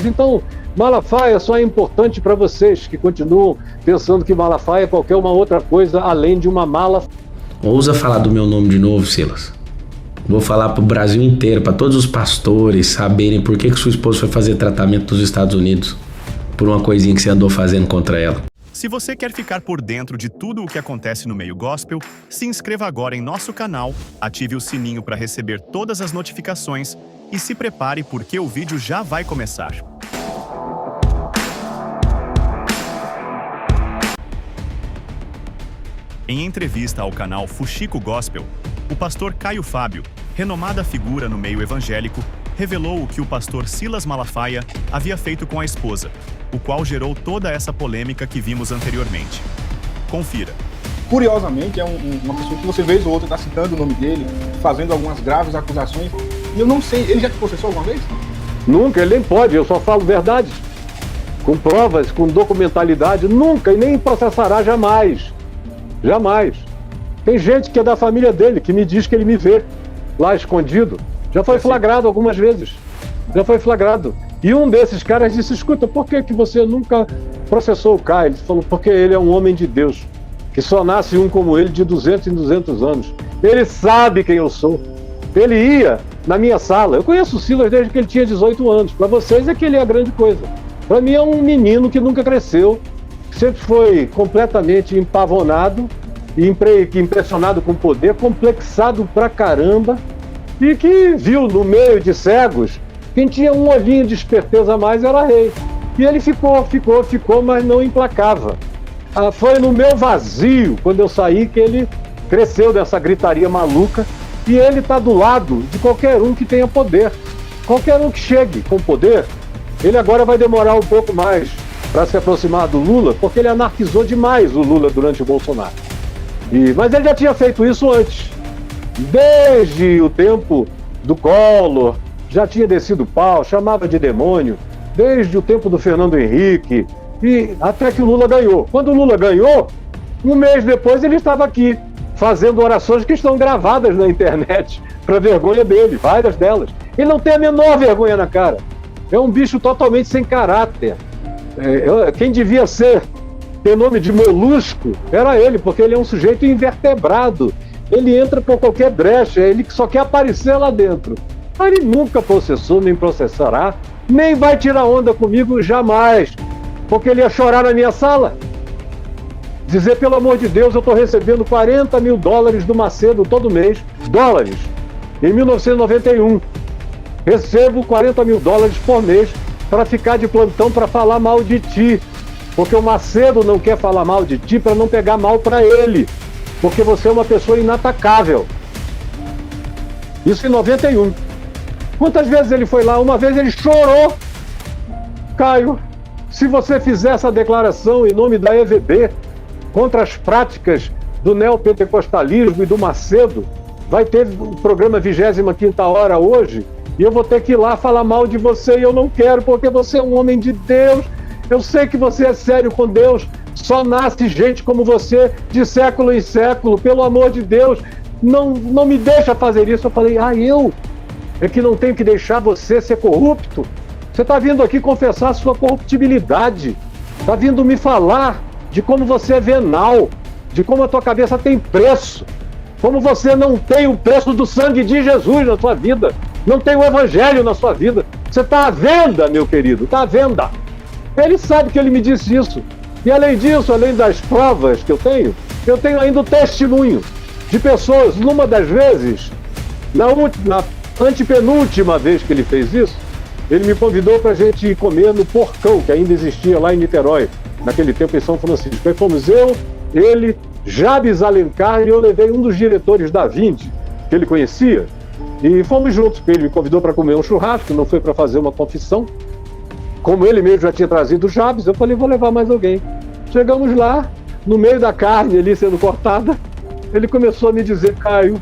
Então, Malafaia só é importante para vocês que continuam pensando que Malafaia é qualquer uma outra coisa além de uma mala. Ousa falar do meu nome de novo, Silas. Vou falar pro Brasil inteiro, para todos os pastores saberem por que sua esposa foi fazer tratamento nos Estados Unidos por uma coisinha que você andou fazendo contra ela. Se você quer ficar por dentro de tudo o que acontece no meio gospel, se inscreva agora em nosso canal, ative o sininho para receber todas as notificações e se prepare porque o vídeo já vai começar. Em entrevista ao canal Fuxico Gospel, o pastor Caio Fábio, renomada figura no meio evangélico, revelou o que o pastor Silas Malafaia havia feito com a esposa, o qual gerou toda essa polêmica que vimos anteriormente. Confira. Curiosamente, é uma pessoa que você vez ou outra está citando o nome dele, fazendo algumas graves acusações, e eu não sei, ele já te processou alguma vez? Nunca, ele nem pode, eu só falo verdade. Com provas, com documentalidade, nunca, e nem processará jamais. Jamais. Tem gente que é da família dele, que me diz que ele me vê lá escondido. Já foi flagrado algumas vezes. Já foi flagrado. E um desses caras disse, escuta, por que você nunca processou o Caio? Ele falou, porque ele é um homem de Deus, que só nasce um como ele de 200 em 200 anos. Ele sabe quem eu sou. Ele ia na minha sala. Eu conheço o Silas desde que ele tinha 18 anos. Para vocês é que ele é a grande coisa. Para mim é um menino que nunca cresceu, que sempre foi completamente empavonado, impressionado com poder, complexado pra caramba, e que viu no meio de cegos, quem tinha um olhinho de esperteza a mais era rei. E ele ficou, mas não emplacava. Foi no meu vazio, quando eu saí, que ele cresceu dessa gritaria maluca, e ele está do lado de qualquer um que tenha poder. Qualquer um que chegue com poder, ele agora vai demorar um pouco mais para se aproximar do Lula, porque ele anarquizou demais o Lula durante o Bolsonaro. Mas ele já tinha feito isso antes. Desde o tempo do Collor, já tinha descido pau, chamava de demônio, desde o tempo do Fernando Henrique, e até que o Lula ganhou. Quando o Lula ganhou, um mês depois ele estava aqui, fazendo orações que estão gravadas na internet, para vergonha dele, várias delas. Ele não tem a menor vergonha na cara. É um bicho totalmente sem caráter. Quem devia ter nome de molusco era ele, porque ele é um sujeito invertebrado. Ele entra por qualquer brecha, ele só quer aparecer lá dentro. Mas ele nunca processou, nem processará, nem vai tirar onda comigo jamais, porque ele ia chorar na minha sala. Dizer, pelo amor de Deus, eu estou recebendo $40 mil do Macedo todo mês, dólares, em 1991. Recebo $40 mil por mês para ficar de plantão para falar mal de ti. Porque o Macedo não quer falar mal de ti para não pegar mal para ele. Porque você é uma pessoa inatacável. Isso em 91. Quantas vezes ele foi lá? Uma vez ele chorou. Caio, se você fizer essa declaração em nome da EVB contra as práticas do neopentecostalismo e do Macedo, vai ter o programa 25ª Hora hoje, e eu vou ter que ir lá falar mal de você, e eu não quero, porque você é um homem de Deus. Eu sei que você é sério com Deus, só nasce gente como você de século em século, pelo amor de Deus, não me deixa fazer isso. Eu falei, eu é que não tenho que deixar você ser corrupto. Você está vindo aqui confessar a sua corruptibilidade, está vindo me falar de como você é venal, de como a tua cabeça tem preço, como você não tem o preço do sangue de Jesus na sua vida, não tem o evangelho na sua vida. Você está à venda, meu querido, está à venda. Ele sabe que ele me disse isso. E além disso, além das provas que eu tenho ainda o testemunho de pessoas. Numa das vezes, na antepenúltima vez que ele fez isso, ele me convidou para a gente ir comer no Porcão, que ainda existia lá em Niterói, naquele tempo em São Francisco. Aí fomos eu, ele, Jabes Alencar, e eu levei um dos diretores da Vinde, que ele conhecia, e fomos juntos. Ele me convidou para comer um churrasco, não foi para fazer uma confissão. Como ele mesmo já tinha trazido o Jabes, eu falei, vou levar mais alguém. Chegamos lá, no meio da carne ali sendo cortada, ele começou a me dizer, Caio,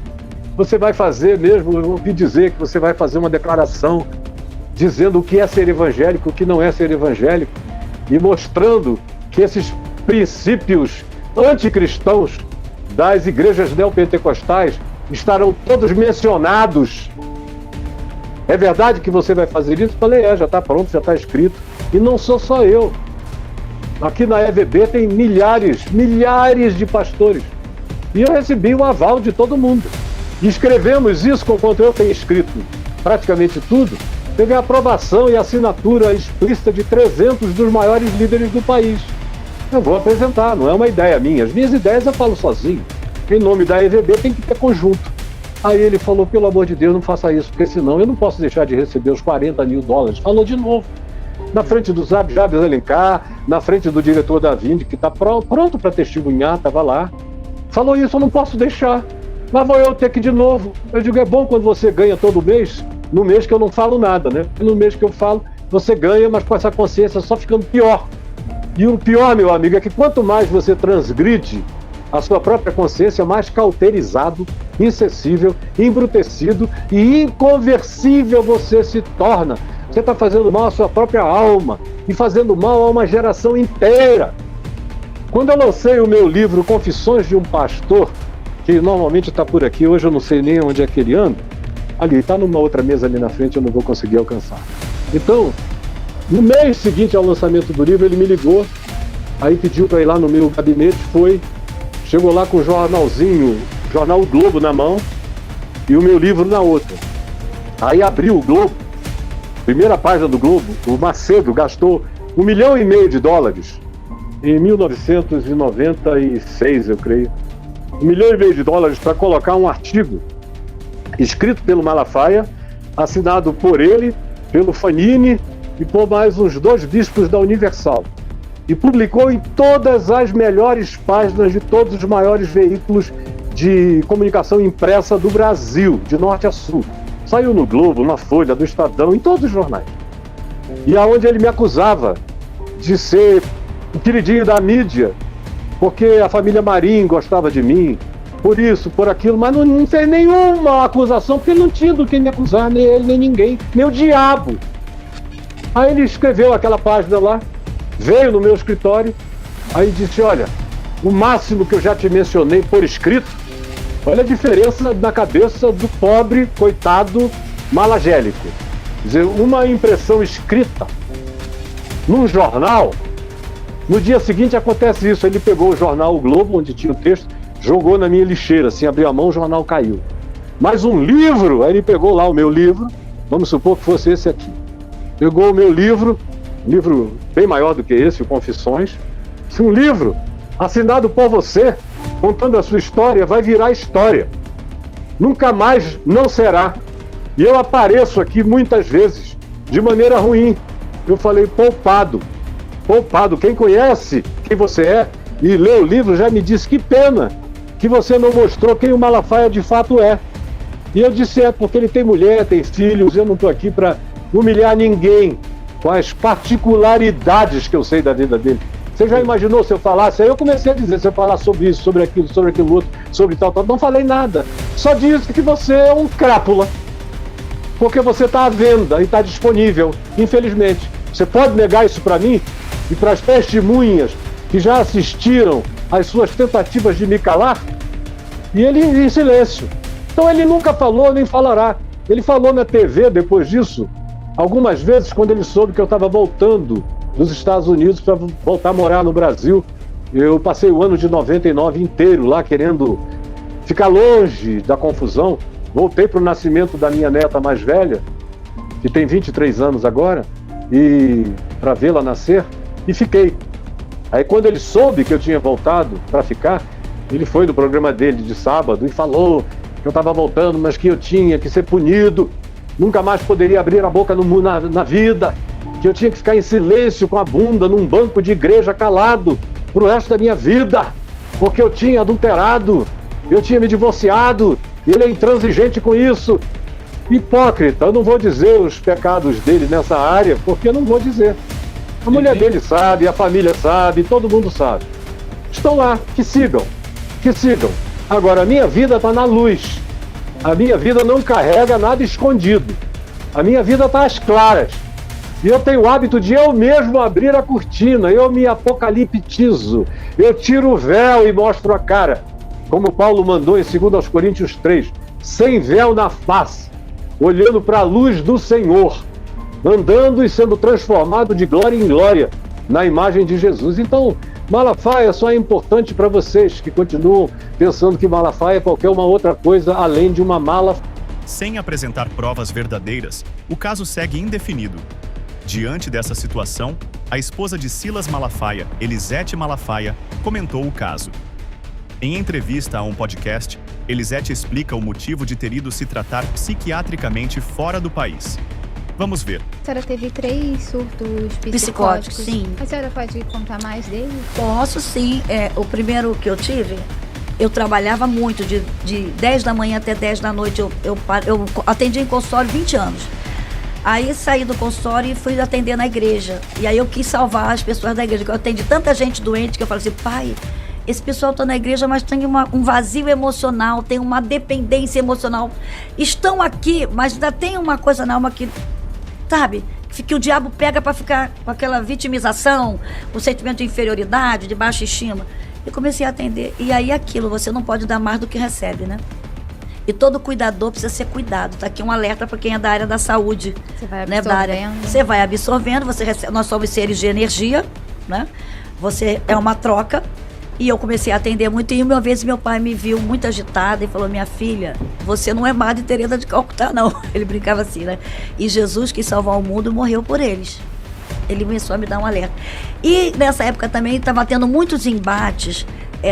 você vai fazer mesmo, eu ouvi dizer que você vai fazer uma declaração dizendo o que é ser evangélico, o que não é ser evangélico, e mostrando que esses princípios anticristãos das igrejas neopentecostais estarão todos mencionados É verdade que você vai fazer isso? Falei, já está pronto, já está escrito. E não sou só eu. Aqui na EVB tem milhares de pastores. E eu recebi o aval de todo mundo. E escrevemos isso conquanto eu tenho escrito praticamente tudo. Teve a aprovação e assinatura explícita de 300 dos maiores líderes do país. Eu vou apresentar, não é uma ideia minha. As minhas ideias eu falo sozinho. Em nome da EVB tem que ter conjunto. Aí ele falou, pelo amor de Deus, não faça isso, porque senão eu não posso deixar de receber os $40 mil. Falou de novo. Na frente do Jabes Alencar, na frente do diretor da Vindi, que está pronto para testemunhar, estava lá. Falou isso, eu não posso deixar. Lá vou eu ter que ir de novo. Eu digo, é bom quando você ganha todo mês, no mês que eu não falo nada, né? No mês que eu falo, você ganha, mas com essa consciência só ficando pior. E o pior, meu amigo, é que quanto mais você transgride a sua própria consciência, mais cauterizado, incessível, embrutecido e inconversível você se torna. Você está fazendo mal à sua própria alma e fazendo mal a uma geração inteira. Quando eu lancei o meu livro Confissões de um Pastor, que normalmente está por aqui, hoje eu não sei nem onde é que ele anda, ali, está numa outra mesa ali na frente, eu não vou conseguir alcançar. Então, no mês seguinte ao lançamento do livro, ele me ligou, aí pediu para ir lá no meu gabinete, chegou lá com o jornalzinho, jornal O Globo na mão e o meu livro na outra. Aí abriu o Globo, primeira página do Globo, o Macedo gastou $1,5 milhão em 1996, eu creio. $1,5 milhão para colocar um artigo escrito pelo Malafaia, assinado por ele, pelo Fanini e por mais uns 2 bispos da Universal. E publicou em todas as melhores páginas de todos os maiores veículos de comunicação impressa do Brasil, de norte a sul. Saiu no Globo, na Folha, do Estadão, em todos os jornais. E aonde ele me acusava de ser o queridinho da mídia, porque a família Marinho gostava de mim, por isso, por aquilo, mas não fez nenhuma acusação, porque não tinha do que me acusar, nem ele, nem ninguém, nem o diabo. Aí ele escreveu aquela página lá, veio no meu escritório, aí disse, olha, o máximo que eu já te mencionei por escrito, olha a diferença na cabeça do pobre, coitado, malagélico. Quer dizer, uma impressão escrita num jornal, no dia seguinte acontece isso, ele pegou o jornal O Globo, onde tinha o texto, jogou na minha lixeira, assim, abriu a mão, o jornal caiu. Mais um livro, aí ele pegou lá o meu livro, vamos supor que fosse esse aqui. Pegou o meu livro bem maior do que esse, o Confissões, um livro assinado por você, contando a sua história, vai virar história. Nunca mais não será. E eu apareço aqui muitas vezes, de maneira ruim. Eu falei, poupado. Quem conhece quem você é e lê o livro já me disse, que pena que você não mostrou quem o Malafaia de fato é. E eu disse, porque ele tem mulher, tem filhos, eu não estou aqui para humilhar ninguém com as particularidades que eu sei da vida dele. Você já imaginou se eu falasse? Aí eu comecei a dizer, se eu falar sobre isso, sobre aquilo outro, sobre tal, não falei nada. Só disse que você é um crápula. Porque você está à venda e está disponível, infelizmente. Você pode negar isso para mim e para as testemunhas que já assistiram às suas tentativas de me calar? E ele em silêncio. Então ele nunca falou, nem falará. Ele falou na TV depois disso, algumas vezes, quando ele soube que eu estava voltando dos Estados Unidos para voltar a morar no Brasil. Eu passei o ano de 99 inteiro lá querendo ficar longe da confusão. Voltei para o nascimento da minha neta mais velha, que tem 23 anos agora, e para vê-la nascer, e fiquei. Aí quando ele soube que eu tinha voltado para ficar, ele foi no programa dele de sábado e falou que eu estava voltando, mas que eu tinha que ser punido, nunca mais poderia abrir a boca na vida, que eu tinha que ficar em silêncio com a bunda num banco de igreja calado pro resto da minha vida, porque eu tinha adulterado, eu tinha me divorciado, e ele é intransigente com isso. Hipócrita, eu não vou dizer os pecados dele nessa área, porque eu não vou dizer. A mulher dele sabe, a família sabe, todo mundo sabe. Estão lá, que sigam. Agora, a minha vida está na luz. A minha vida não carrega nada escondido. A minha vida está às claras. E eu tenho o hábito de eu mesmo abrir a cortina, eu me apocaliptizo, eu tiro o véu e mostro a cara. Como Paulo mandou em 2 Coríntios 3, sem véu na face. olhando para a luz do Senhor, andando e sendo transformado de glória em glória na imagem de Jesus. Então, Malafaia só é importante para vocês que continuam pensando que Malafaia é qualquer uma outra coisa além de uma mala. Sem apresentar provas verdadeiras, o caso segue indefinido. Diante dessa situação, a esposa de Silas Malafaia, Elisete Malafaia, comentou o caso. Em entrevista a um podcast, Elisete explica o motivo de ter ido se tratar psiquiatricamente fora do país. Vamos ver. A senhora teve 3 surtos Psicóticos, sim. A senhora pode contar mais deles? Posso, sim. O primeiro que eu tive, eu trabalhava muito, de 10 da manhã até 10 da noite. Eu atendi em consultório 20 anos. Aí saí do consultório e fui atender na igreja. E aí eu quis salvar as pessoas da igreja, porque eu atendi tanta gente doente que eu falei assim, pai, esse pessoal está na igreja, mas tem um vazio emocional, tem uma dependência emocional. Estão aqui, mas ainda tem uma coisa na alma que, sabe, que o diabo pega para ficar com aquela vitimização, o sentimento de inferioridade, de baixa estima. E comecei a atender. E aí aquilo, você não pode dar mais do que recebe, né? E todo cuidador precisa ser cuidado. Tá aqui um alerta para quem é da área da saúde. Você vai né, absorvendo. Você vai absorvendo, você recebe, nós somos seres de energia, né? Você é uma troca. E eu comecei a atender muito. E uma vez meu pai me viu muito agitada e falou, minha filha, você não é Madre Teresa de Calcutá, não. Ele brincava assim, né? E Jesus, que salvou o mundo, morreu por eles. Ele começou a me dar um alerta. E nessa época também estava tendo muitos embates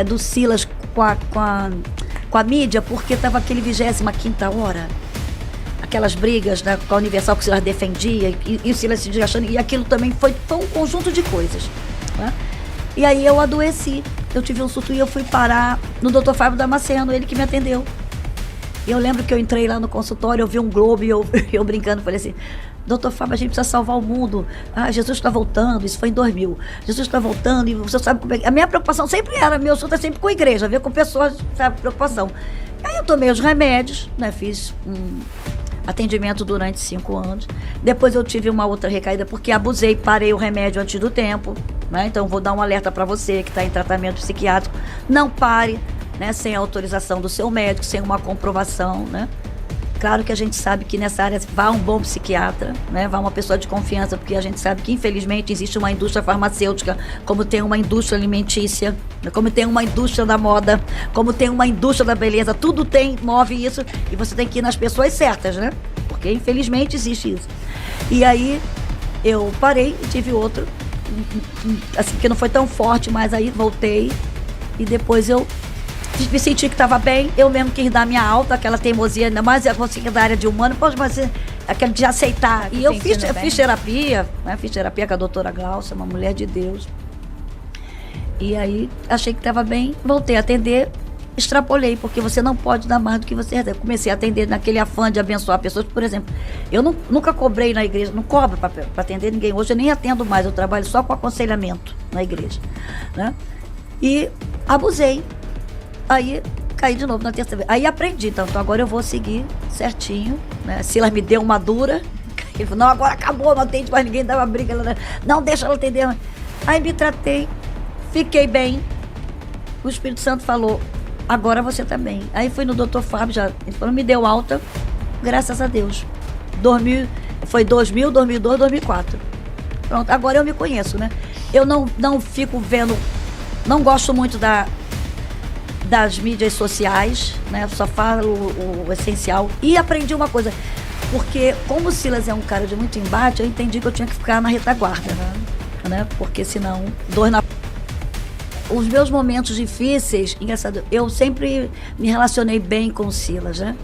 do Silas com a mídia, porque estava aquele 25ª hora. Aquelas brigas, né, com a Universal que o Silas defendia, e o Silas se desgastando. E aquilo também foi um conjunto de coisas, né? E aí eu adoeci, eu tive um surto e eu fui parar no Dr. Fábio Damasceno, ele que me atendeu. E eu lembro que eu entrei lá no consultório, eu vi um globo e eu brincando, falei assim, Dr. Fábio, a gente precisa salvar o mundo. Jesus está voltando, isso foi em 2000. Jesus está voltando e você sabe como é. A minha preocupação sempre era, meu assunto é sempre com a igreja, ver com pessoas, sabe, preocupação. Aí eu tomei os remédios, né, fiz atendimento durante 5 anos. Depois eu tive uma outra recaída porque abusei, parei o remédio antes do tempo, né? Então vou dar um alerta para você que está em tratamento psiquiátrico, não pare, né, sem a autorização do seu médico, sem uma comprovação, né? Claro que a gente sabe que nessa área vá um bom psiquiatra, né? Vá uma pessoa de confiança, porque a gente sabe que infelizmente existe uma indústria farmacêutica, como tem uma indústria alimentícia, como tem uma indústria da moda, como tem uma indústria da beleza, tudo move isso, e você tem que ir nas pessoas certas, né? Porque infelizmente existe isso. E aí eu parei e tive outro, assim, que não foi tão forte, mas aí voltei e depois eu me senti que estava bem, eu mesmo quis dar minha alta, aquela teimosia, ainda mais eu consegui da área de humano, pode mas aquele de aceitar. E eu fiz terapia, né? Fiz terapia com a doutora Glaucia, uma mulher de Deus. E aí achei que estava bem, voltei a atender, extrapolei, porque você não pode dar mais do que você recebe. Comecei a atender naquele afã de abençoar pessoas, por exemplo. Eu nunca cobrei na igreja, não cobro para atender ninguém. Hoje eu nem atendo mais, eu trabalho só com aconselhamento na igreja, né? E abusei. Aí caí de novo na terceira vez. Aí aprendi, então agora eu vou seguir certinho, né? Silas me deu uma dura. Ele falou, não, agora acabou, não atende mais ninguém, dava briga. Não, deixa ela atender. Aí me tratei, fiquei bem. O Espírito Santo falou, agora você tá bem. Aí fui no Dr. Fábio, ele falou, me deu alta, graças a Deus. Foi 2000, 2002, 2004. Pronto, agora eu me conheço, né? Eu não fico vendo, não gosto muito das mídias sociais, né? Só falo o essencial. E aprendi uma coisa, porque como o Silas é um cara de muito embate, eu entendi que eu tinha que ficar na retaguarda, né? Porque senão, os meus momentos difíceis, engraçado, eu sempre me relacionei bem com o Silas, né?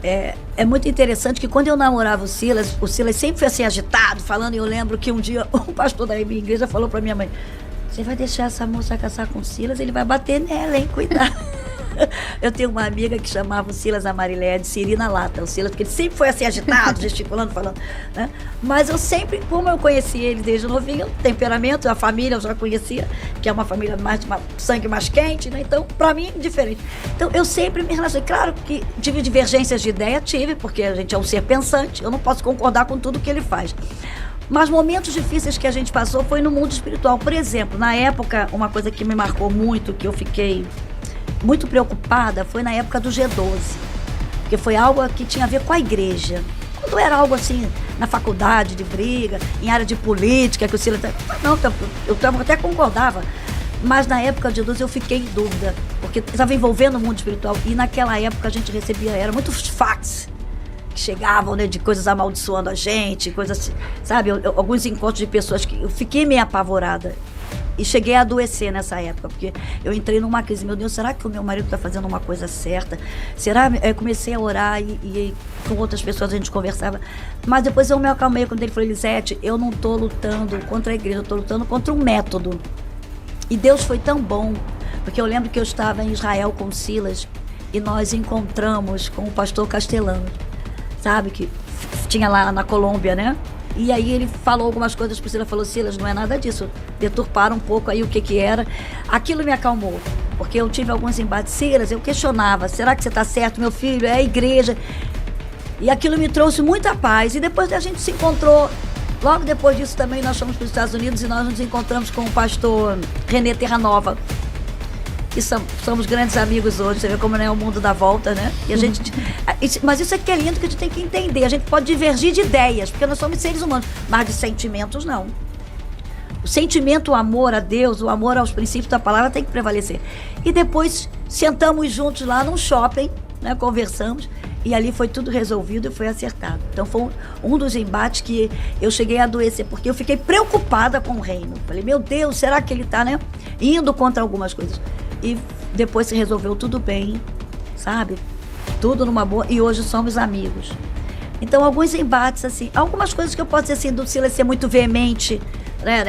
É muito interessante que quando eu namorava o Silas sempre foi assim agitado, falando, e eu lembro que um dia um pastor da minha igreja falou pra minha mãe, você vai deixar essa moça casar com o Silas, ele vai bater nela, hein? Cuidado. Eu tenho uma amiga que chamava o Silas a Mariléia de Siri na lata. O Silas, porque ele sempre foi assim agitado, gesticulando, falando, né? Mas eu sempre, como eu conheci ele desde novinho, temperamento, a família eu já conhecia, que é uma família mais de sangue mais quente, né? Então, pra mim, diferente. Então, eu sempre me relacionei. Claro que tive divergências de ideia, porque a gente é um ser pensante, eu não posso concordar com tudo que ele faz. Mas momentos difíceis que a gente passou foi no mundo espiritual. Por exemplo, na época, uma coisa que me marcou muito, que eu fiquei muito preocupada, foi na época do G12. porque foi algo que tinha a ver com a igreja. Quando era algo assim, na faculdade, de briga, em área de política, que o Silas... Não, eu até concordava. Mas na época de Deus eu fiquei em dúvida, porque estava envolvendo o mundo espiritual. E naquela época a gente recebia, era muitos fax que chegavam, né, de coisas amaldiçoando a gente, coisas assim, sabe? Alguns encontros de pessoas que eu fiquei meio apavorada. E cheguei a adoecer nessa época, porque eu entrei numa crise. Meu Deus, será que o meu marido está fazendo uma coisa certa? Será? Eu comecei a orar e com outras pessoas a gente conversava. Mas depois eu me acalmei quando ele falou, Elisete, eu não estou lutando contra a igreja, eu estou lutando contra um método. E Deus foi tão bom, porque eu lembro que eu estava em Israel com Silas e nós encontramos com o pastor Castelano, sabe, que tinha lá na Colômbia, né? E aí ele falou algumas coisas pro Silas, falou, Silas, não é nada disso, deturparam um pouco aí o que era. Aquilo me acalmou, porque eu tive alguns embates. Silas, eu questionava, será que você está certo, meu filho? É a igreja. E aquilo me trouxe muita paz. E depois a gente se encontrou. Logo depois disso também nós fomos para os Estados Unidos e nós nos encontramos com o pastor René Terranova, que somos grandes amigos hoje. Você vê como não é o mundo dá volta, né? E a gente, mas isso é que é lindo, que a gente tem que entender. A gente pode divergir de ideias, porque nós somos seres humanos, mas de sentimentos não. O sentimento, o amor a Deus, o amor aos princípios da palavra tem que prevalecer. E depois sentamos juntos lá num shopping, né, conversamos, e ali foi tudo resolvido e foi acertado. Então foi um dos embates que eu cheguei a adoecer, porque eu fiquei preocupada com o reino. Falei, meu Deus, será que ele está, né, indo contra algumas coisas? E depois se resolveu tudo bem, sabe? Tudo numa boa, e hoje somos amigos. Então alguns embates, assim, algumas coisas que eu posso dizer assim, do Silas ser muito veemente, né,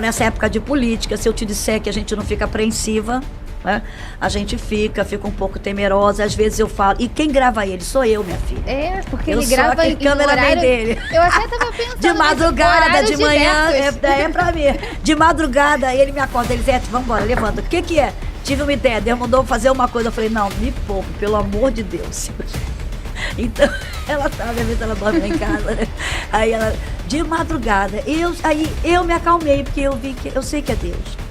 nessa época de política, se eu te disser que a gente não fica apreensiva, né? A gente fica um pouco temerosa. Às vezes eu falo, e quem grava ele? Sou eu, minha filha. É, porque eu ele grava em câmera horário... dele. Eu até tava pensando de madrugada, de manhã, diversos. é pra mim. De madrugada, ele me acorda, Elisete, vamos embora, levanta. O que é? Tive uma ideia, Deus mandou fazer uma coisa. Eu falei, não, me poupe, pelo amor de Deus. Então, ela tava, às vezes ela dorme lá em casa, né? Aí ela, de madrugada, aí eu me acalmei, porque eu vi que, eu sei que é Deus.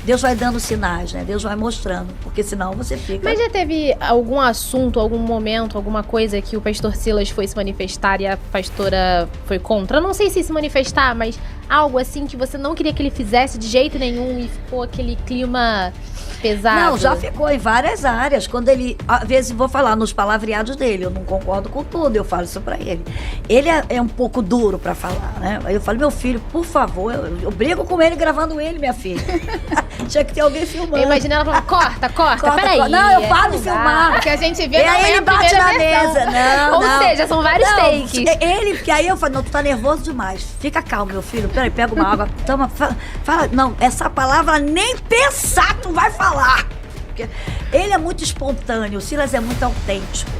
Deus vai dando sinais, né? Deus vai mostrando, porque senão você fica... Mas já teve algum assunto, algum momento, alguma coisa que o pastor Silas foi se manifestar e a pastora foi contra? Eu não sei se manifestar, mas algo assim que você não queria que ele fizesse de jeito nenhum e ficou aquele clima pesado? Não, já ficou em várias áreas. Quando ele, às vezes, vou falar nos palavreados dele, eu não concordo com tudo, eu falo isso pra ele. Ele é um pouco duro pra falar, né? Aí eu falo, meu filho, por favor, eu brigo com ele gravando ele, minha filha. Tinha que ter alguém filmando. Imagina ela falando, corta, peraí. Não, eu paro de filmar. Porque a gente vê e aí ele bate na mesa. Não, Ou seja, são vários takes. Ele, porque aí eu falo, não, tu tá nervoso demais. Fica calmo, meu filho. Peraí, pega uma água. Toma, fala. Não, essa palavra nem pensar tu vai falar. Porque ele é muito espontâneo, o Silas é muito autêntico.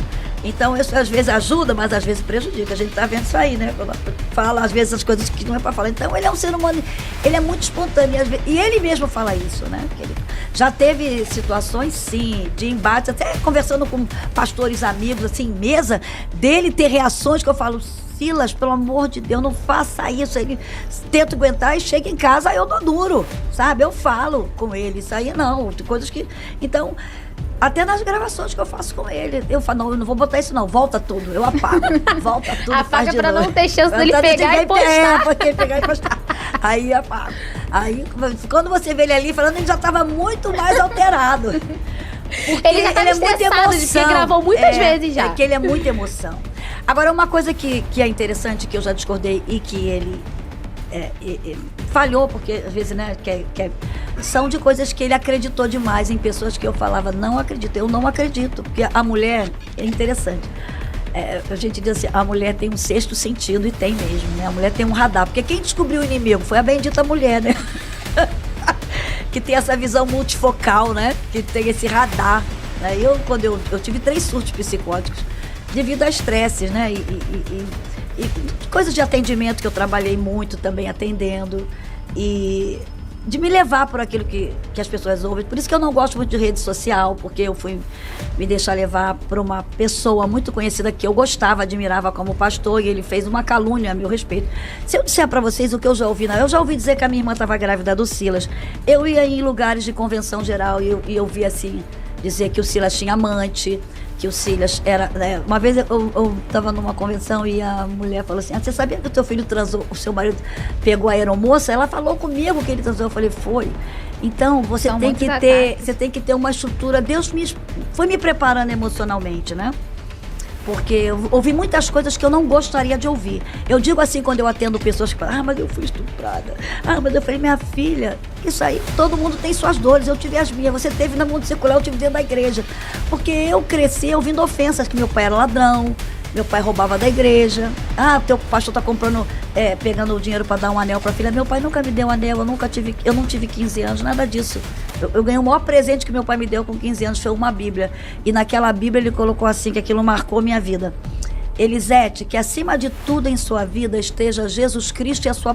Então isso às vezes ajuda, mas às vezes prejudica. A gente tá vendo isso aí, né? Quando fala às vezes as coisas que não é pra falar. Então ele é um ser humano, ele é muito espontâneo. E ele mesmo fala isso, né? Que ele já teve situações, sim, de embate, até conversando com pastores amigos, assim, em mesa, dele ter reações que eu falo, Silas, pelo amor de Deus, não faça isso. Ele tenta aguentar e chega em casa, aí eu dou duro, sabe? Eu falo com ele, isso aí não, tem coisas que... Então... Até nas gravações que eu faço com ele, eu falo, não, eu não vou botar isso não, volta tudo, eu apago, volta tudo. Apaga pra não ter chance dele pegar e postar. Porque ele pegar e postar. Aí apago. Aí, quando você vê ele ali falando, ele já tava muito mais alterado. Porque ele já tava estressado, de que gravou muitas vezes já. É que ele é muita emoção. Agora, uma coisa que é interessante, que eu já discordei e que ele... falhou, porque às vezes, né, são de coisas que ele acreditou demais em pessoas que eu falava, não acredito, eu não acredito, porque a mulher é interessante. A gente diz assim, a mulher tem um sexto sentido, e tem mesmo, né? A mulher tem um radar, porque quem descobriu o inimigo foi a bendita mulher, né? Que tem essa visão multifocal, né? Que tem esse radar, né? Quando eu tive 3 surtos psicóticos devido a estresses, né? E coisas de atendimento que eu trabalhei muito também atendendo, e de me levar por aquilo que as pessoas ouvem. Por isso que eu não gosto muito de rede social, porque eu fui me deixar levar por uma pessoa muito conhecida que eu gostava, admirava como pastor, e ele fez uma calúnia a meu respeito. Se eu disser para vocês o que eu já ouvi, eu já ouvi dizer que a minha irmã estava grávida do Silas. Eu ia em lugares de convenção geral e eu via assim, dizer que o Silas tinha amante, que o Silas era... né, uma vez eu tava numa convenção e a mulher falou assim, você sabia que o teu filho transou, o seu marido pegou a aeromoça? Ela falou comigo que ele transou. Eu falei, foi. Então, você tem que ter uma estrutura. Deus foi me preparando emocionalmente, né? Porque eu ouvi muitas coisas que eu não gostaria de ouvir. Eu digo assim quando eu atendo pessoas que falam, mas eu fui estuprada. Mas eu falei, minha filha, isso aí, todo mundo tem suas dores, eu tive as minhas. Você teve no mundo secular, eu tive dentro da igreja. Porque eu cresci ouvindo ofensas, que meu pai era ladrão, meu pai roubava da igreja. Teu pastor tá comprando, pegando o dinheiro para dar um anel pra filha. Meu pai nunca me deu um anel, eu não tive 15 anos, nada disso. Eu ganhei o maior presente que meu pai me deu com 15 anos, foi uma Bíblia. E naquela Bíblia ele colocou assim, que aquilo marcou minha vida. Elisete, que acima de tudo em sua vida esteja Jesus Cristo e a sua